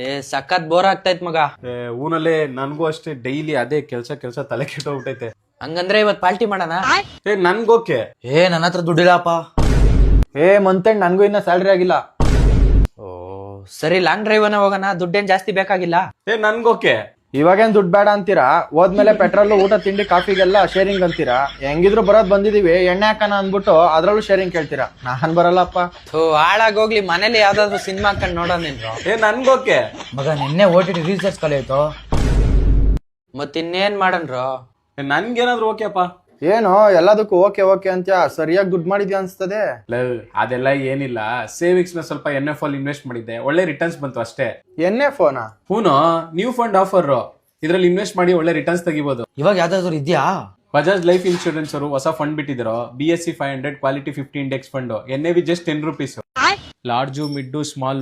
ಏ ಸಖತ್ ಬೋರ್ ಆಗ್ತೈತ್ ಮಗ. ಊನಲ್ಲೇ ನನ್ಗೂ ಅಷ್ಟೇ ಡೈಲಿ ಅದೇ ಕೆಲ್ಸ ತಲೆ ಕೆಟ್ಟೋಗ್ಬಿಟ್ಟೈತೆ. ಹಂಗಂದ್ರೆ ಇವತ್ ಪಾರ್ಟಿ ಮಾಡೋಣ. ನನ್ಗೋಕೆ. ನನ್ನ ಹತ್ರ ದುಡ್ಡಿಲ್ಲಪ್ಪ. ಮಂತ್ ಎಂಡ್ ನನ್ಗೂ ಇನ್ನ ಸ್ಯಾಲ್ರಿ ಆಗಿಲ್ಲ. ಓ ಸರಿ, ಲಾಂಗ್ ಡ್ರೈವ್ ಅನ್ನ ಹೋಗೋಣ, ದುಡ್ಡೇನ್ ಜಾಸ್ತಿ ಬೇಕಾಗಿಲ್ಲ. ನನ್ಗೋಕೆ. ಇವಾಗೇನ್ ದುಡ್ಡು ಬೇಡ ಅಂತೀರಾ? ಹೋದ್ಮೇಲೆ ಪೆಟ್ರೋಲ್, ಊಟ, ತಿಂಡಿ, ಕಾಫಿಗೆಲ್ಲ ಶೇರಿಂಗ್ ಅಂತೀರಾ. ಹೆಂಗಿದ್ರು ಬರೋದ್ ಬಂದಿದೀವಿ, ಎಣ್ಣೆ ಹಾಕಣ ಅಂದ್ಬಿಟ್ಟು ಅದ್ರಲ್ಲೂ ಶೇರಿಂಗ್ ಕೇಳ್ತೀರಾ. ನಾನ್ ಬರಲ್ಲಪ್ಪ. ಹಾಳಾಗೋಗ್ಲಿ, ಮನೇಲಿ ಯಾವ್ದಾದ್ರು ಸಿನಿಮಾ ಹಾಕೊಂಡ್ ನೋಡೋಣ. ನನ್ಗೋಕೆ. ಮಗ ನಿನ್ನೆ OTT ರೀಚಾರ್ಜ್ ಖಾಲಿ ಆಯ್ತು. ಮತ್ತಿನ್ನೇನ್ ಮಾಡನ್ರು? ನನ್ಗೇನಾದ್ರು ಓಕೆಪ್ಪ. ಏನು ಎಲ್ಲದಕ್ಕೂ ಓಕೆ ಓಕೆ ಅಂತ ಸರಿಯಾಗಿ ದುಡ್ಡು ಮಾಡಿದ್ಯಾ ಅನ್ಸ್ತದೆ. ಅದೆಲ್ಲ ಏನಿಲ್ಲ, ಸೇವಿಂಗ್ಸ್ ನ ಸ್ವಲ್ಪ NF ಅಲ್ಲಿ ಇನ್ವೆಸ್ಟ್ ಮಾಡಿದ್ದೆ, ಒಳ್ಳೆ ರಿಟರ್ನ್ಸ್ ಬಂತು ಅಷ್ಟೇ. ಎನ್ನೇ ಫೋನಾ? ಹೂನು, ನ್ಯೂ ಫಂಡ್ ಆಫರ್. ಇದ್ರಲ್ಲಿ ಇನ್ವೆಸ್ಟ್ ಮಾಡಿ ಒಳ್ಳೆ ರಿಟರ್ನ್ಸ್ ತೆಗಿಬಹುದು. ಇವಾಗ ಯಾವ್ದಾದ್ರು ಇದ್ಯಾ? ಬಜಾಜ್ ಲೈಫ್ ಇನ್ಶೂರೆನ್ಸ್ ಅವರು ಹೊಸ ಫಂಡ್ ಬಿಟ್ಟಿದ್ರು, BSE 500 quality 50 index fund. NAV just ₹10. Large, mid, small